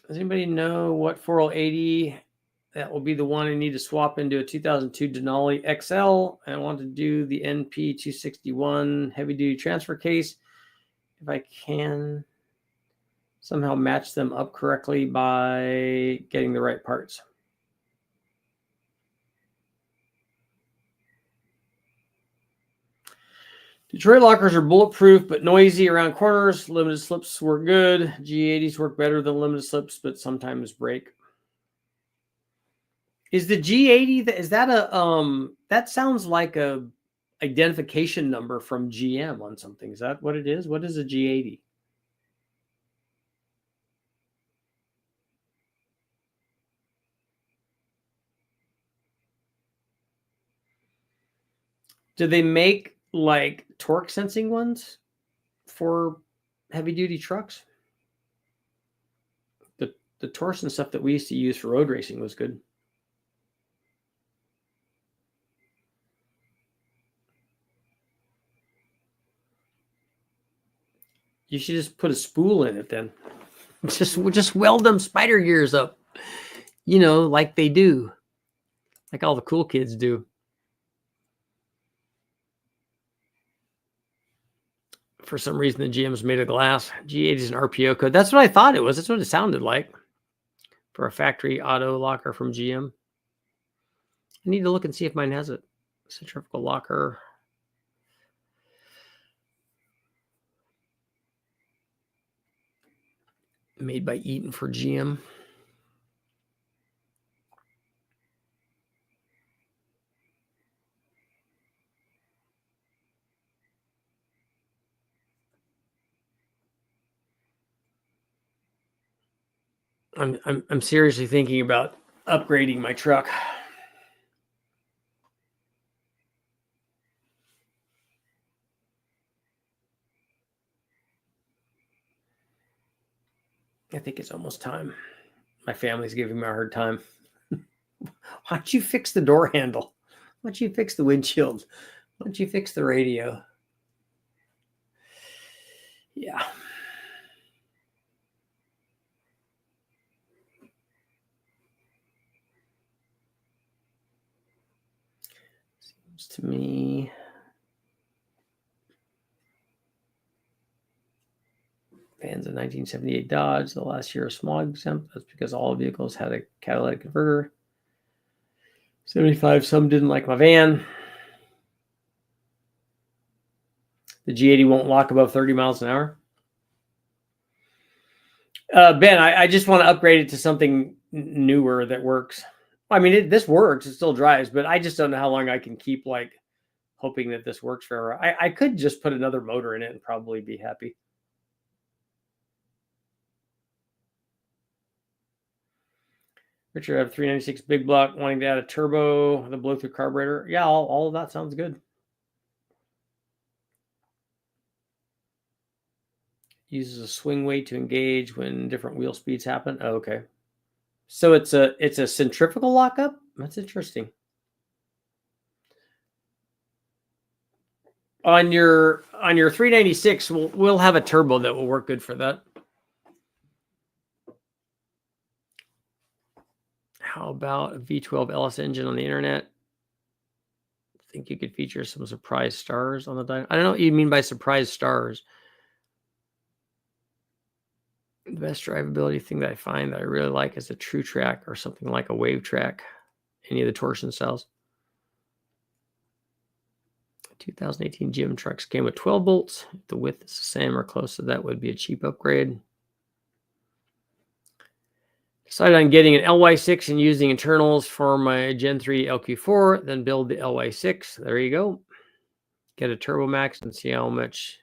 Does anybody know what 4080? That will be the one I need to swap into a 2002 Denali XL. I want to do the NP261 heavy duty transfer case. If I can somehow match them up correctly by getting the right parts. Detroit lockers are bulletproof but noisy around corners. Limited slips work good. G80s work better than limited slips, but sometimes break. Is the G80, is that that sounds like a identification number from GM on something. Is that what it is? What is a G80? Do they make like torque sensing ones for heavy duty trucks? The Torsen stuff that we used to use for road racing was good. You should just put a spool in it then. Just weld them spider gears up, like they do, like all the cool kids do. For some reason, the GM's made of glass. G80 is an RPO code. That's what I thought it was. That's what it sounded like for a factory auto locker from GM. I need to look and see if mine has a centrifugal locker. Made by Eaton for GM. I'm seriously thinking about upgrading my truck. I think it's almost time. My family's giving me a hard time. Why don't you fix the door handle? Why don't you fix the windshield? Why don't you fix the radio? Yeah. Seems to me fans of 1978 Dodge, the last year of smog exempt. That's because all vehicles had a catalytic converter. 75, some didn't like my van. The G80 won't lock above 30 miles an hour. Ben, I just want to upgrade it to something newer that works. I mean, this works. It still drives, but I just don't know how long I can keep like hoping that this works forever. I could just put another motor in it and probably be happy. Richard, I have 396 big block wanting to add a turbo, the blow through carburetor. Yeah, all of that sounds good. Uses a swing weight to engage when different wheel speeds happen. Oh, okay. So it's a centrifugal lockup? That's interesting. On your 396, we'll have a turbo that will work good for that. How about a V12 LS engine on the internet? I think you could feature some surprise stars on the dyno. I don't know what you mean by surprise stars. The best drivability thing that I find that I really like is a true track or something like a wave track. Any of the torsion cells. 2018 gym trucks came with 12 bolts. If the width is the same or close to that, would be a cheap upgrade. Decided on getting an LY6 and using internals for my Gen 3 LQ4, then build the LY6. There you go. Get a Turbo Max and see how much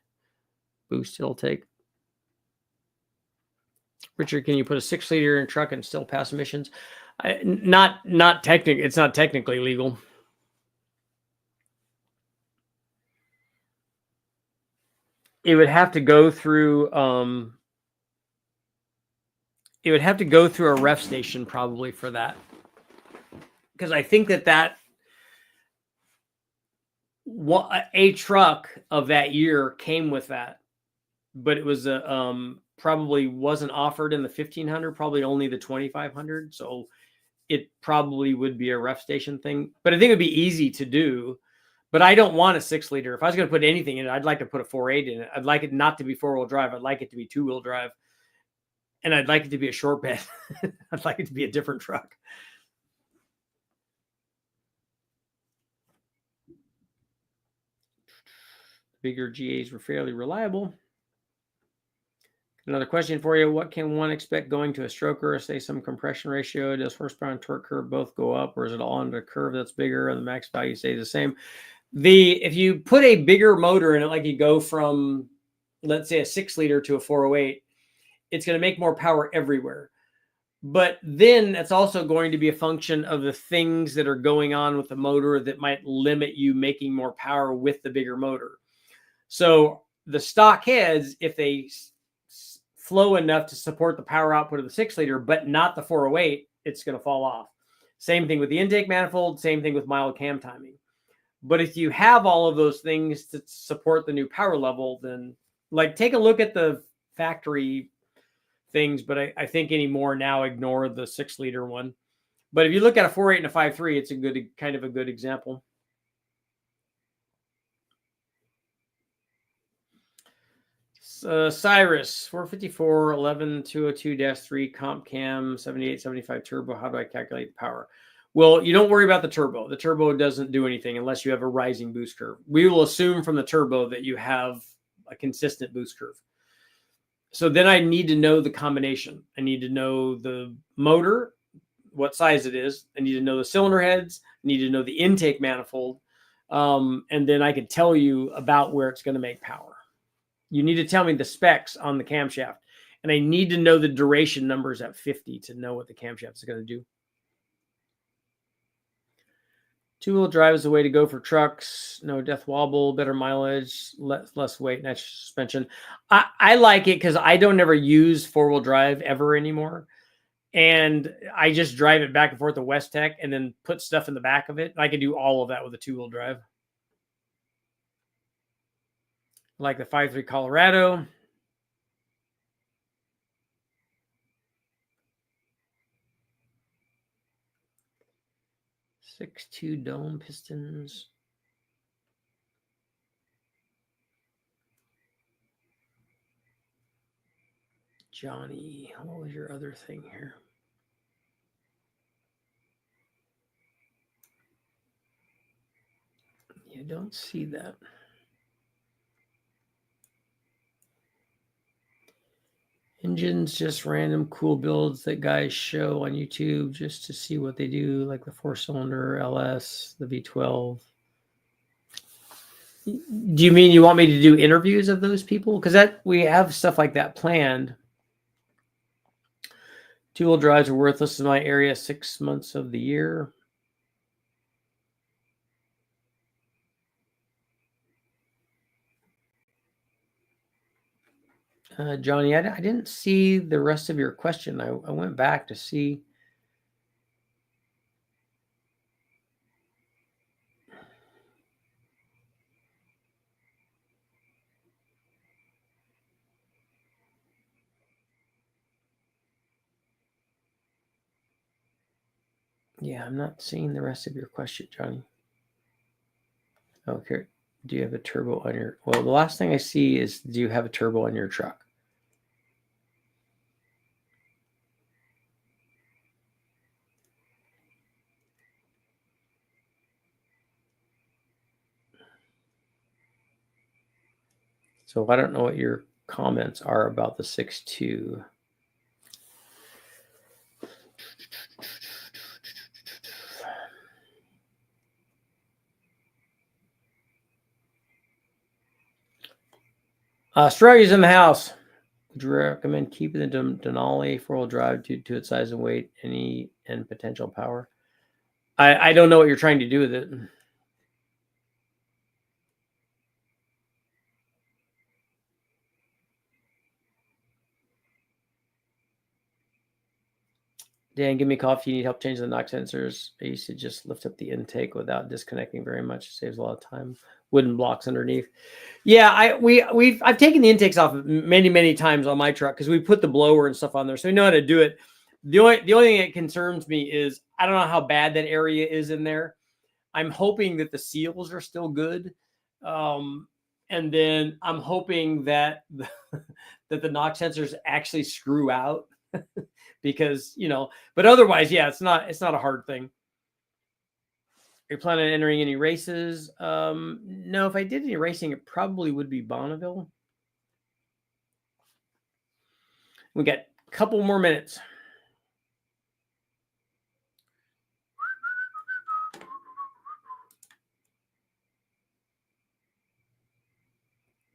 boost it'll take. Richard, can you put a 6-liter in a truck and still pass emissions? It's not technically legal. It would have to go through a ref station probably for that, because I think that a truck of that year came with that, but it was probably wasn't offered in the 1500, probably only the 2500. So it probably would be a ref station thing, but I think it'd be easy to do. But I don't want a 6-liter. If I was going to put anything in it, I'd like to put a 4.8 in it. I'd like it not to be 4-wheel drive. I'd like it to be 2-wheel drive. And I'd like it to be a short bed. I'd like it to be a different truck. Bigger GAs were fairly reliable. Another question for you. What can one expect going to a stroker? Say some compression ratio. Does horsepower and torque curve both go up, or is it all on the curve that's bigger and the max value stays the same? If you put a bigger motor in it, like you go from, let's say, a 6-liter to a 408, it's going to make more power everywhere. But then it's also going to be a function of the things that are going on with the motor that might limit you making more power with the bigger motor. So the stock heads, if they flow enough to support the power output of the 6-liter, but not the 408, it's going to fall off. Same thing with the intake manifold, same thing with mild cam timing. But if you have all of those things to support the new power level, then like take a look at the factory things. But I think anymore now ignore the 6-liter one. But if you look at a 4.8 and a 5.3, it's a good example. Cyrus 454 11 202-3 comp cam 7875 turbo. How do I calculate the power? Well, you don't worry about the turbo. The turbo doesn't do anything unless you have a rising boost curve. We will assume from the turbo that you have a consistent boost curve. So then I need to know the combination. I need to know the motor, what size it is. I need to know the cylinder heads. I need to know the intake manifold. And then I can tell you about where it's going to make power. You need to tell me the specs on the camshaft. And I need to know the duration numbers at 50 to know what the camshaft is going to do. 2-wheel drive is the way to go for trucks. No death wobble, better mileage, less weight, nice suspension. I like it because I don't ever use 4-wheel drive ever anymore. And I just drive it back and forth to West Tech and then put stuff in the back of it. I can do all of that with a 2-wheel drive. Like the 5.3 Colorado. 6.2 dome pistons. Johnny, what was your other thing here? You don't see that. Engines, just random cool builds that guys show on YouTube just to see what they do, like the 4-cylinder LS, the V12. Do you mean you want me to do interviews of those people? Because we have stuff like that planned. 2-wheel drives are worthless in my area 6 months of the year. Johnny, I didn't see the rest of your question. I went back to see Yeah, I'm not seeing the rest of your question, Johnny. Okay. Do you have a turbo on your... Well, the last thing I see is, do you have a turbo on your truck? So I don't know what your comments are about the 6.2. Australia's in the house. Would you recommend keeping the Denali 4-wheel drive due to its size and weight, and potential power? I don't know what you're trying to do with it. Dan, give me a call if you need help changing the knock sensors. I used to just lift up the intake without disconnecting very much. It saves a lot of time. Wooden blocks underneath. Yeah, I've taken the intakes off many times on my truck because we put the blower and stuff on there, so we know how to do it. The only thing that concerns me is I don't know how bad that area is in there. I'm hoping that the seals are still good, and then I'm hoping that that the knock sensors actually screw out. Because, you know, but otherwise, yeah, it's not a hard thing. Are you planning on entering any races? No, if I did any racing, it probably would be Bonneville. We got a couple more minutes.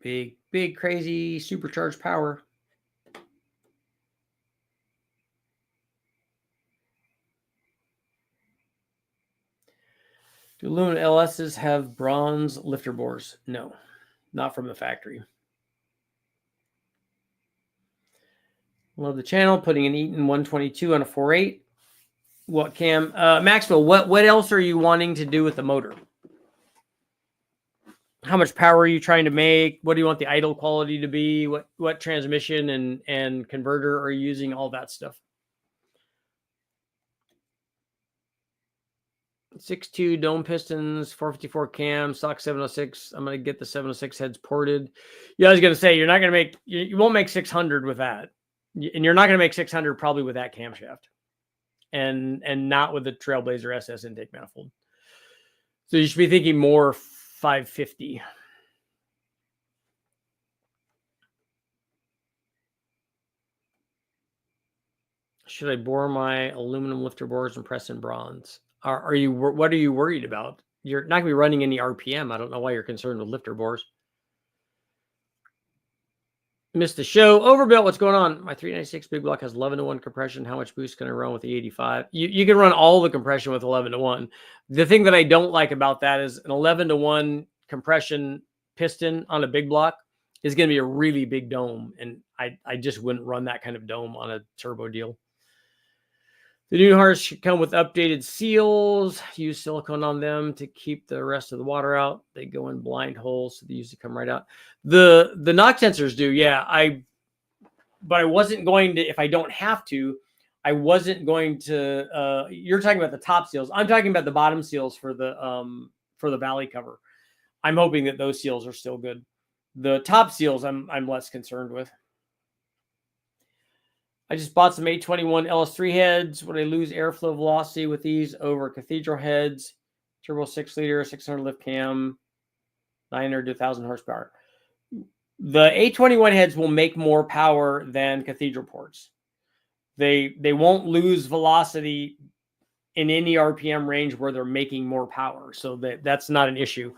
Big, crazy supercharged power. Do aluminum LSs have bronze lifter bores? No, not from the factory. Love the channel. Putting an Eaton 122 on a 4.8. What, Cam? Maxwell, what else are you wanting to do with the motor? How much power are you trying to make? What do you want the idle quality to be? What transmission and converter are you using? All that stuff. 6.2 dome pistons, 454 cam, stock 706. I'm going to get the 706 heads ported. Yeah, I was going to say, you're not going to make, you won't make 600 with that. And you're not going to make 600 probably with that camshaft. And not with the Trailblazer SS intake manifold. So you should be thinking more 550. Should I bore my aluminum lifter bores and press in bronze? What are you worried about? You're not going to be running any RPM. I don't know why you're concerned with lifter bores. Missed the show. Overbuilt, what's going on? My 396 big block has 11-to-1 compression. How much boost can I run with the 85? You can run all the compression with 11-to-1. The thing that I don't like about that is an 11-to-1 compression piston on a big block is going to be a really big dome. And I just wouldn't run that kind of dome on a turbo deal. The new hearts should come with updated seals. Use silicone on them to keep the rest of the water out. They go in blind holes, so they usually come right out. The knock sensors do, yeah. But I wasn't going to, if I don't have to, I wasn't going to. You're talking about the top seals. I'm talking about the bottom seals for the valley cover. I'm hoping that those seals are still good. The top seals, I'm less concerned with. I just bought some 821 LS3 heads. Would I lose airflow velocity with these over cathedral heads? Turbo 6 liter, 600 lift cam, 900 to 1,000 horsepower. The 821 heads will make more power than cathedral ports. They won't lose velocity in any RPM range where they're making more power. So that's not an issue.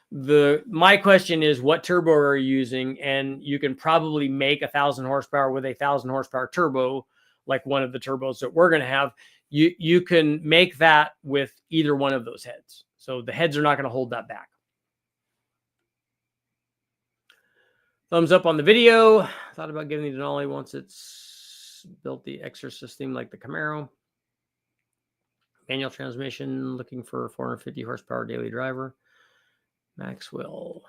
My question is, what turbo are you using? And you can probably make 1,000 horsepower with a 1,000 horsepower turbo, like one of the turbos that we're going to have. You can make that with either one of those heads. So the heads are not going to hold that back. Thumbs up on the video. Thought about giving the Denali once it's built the extra system like the Camaro. Manual transmission, looking for 450 horsepower daily driver. Maxwell.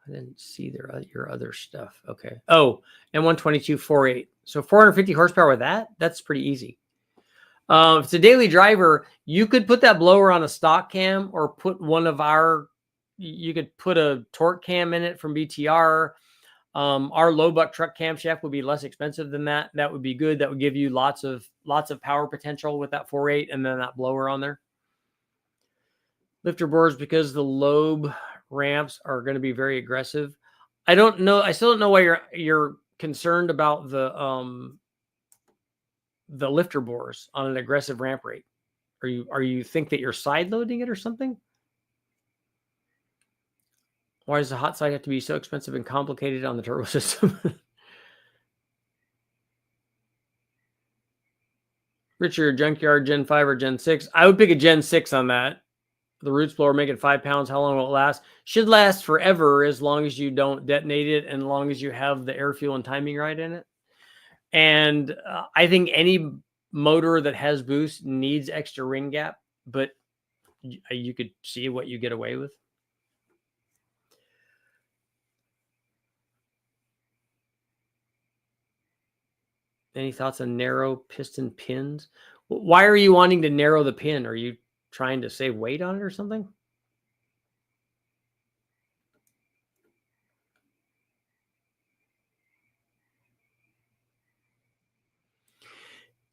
I didn't see your other stuff. Okay. Oh, and 122 4.8. So 450 horsepower with that? That's pretty easy. If it's a daily driver, you could put that blower on a stock cam or put one of our, you could put a torque cam in it from BTR. Our low buck truck camshaft would be less expensive than that. That would be good. That would give you lots of power potential with that 4.8 and then that blower on there. Lifter bores, because the lobe ramps are going to be very aggressive. I don't know. I still don't know why you're concerned about the lifter bores on an aggressive ramp rate. Are you think that you're side loading it or something? Why does the hot side have to be so expensive and complicated on the turbo system? Richard, junkyard Gen 5 or Gen 6? I would pick a Gen 6 on that. The roots blower making 5 pounds. How long will it last? Should last forever as long as you don't detonate it and as long as you have the air, fuel, and timing right in it. And I think any motor that has boost needs extra ring gap, but you could see what you get away with. Any thoughts on narrow piston pins? Why are you wanting to narrow the pin? Are you trying to save weight on it or something?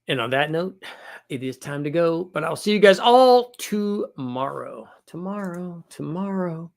And on that note, it is time to go, but I'll see you guys all tomorrow. Tomorrow.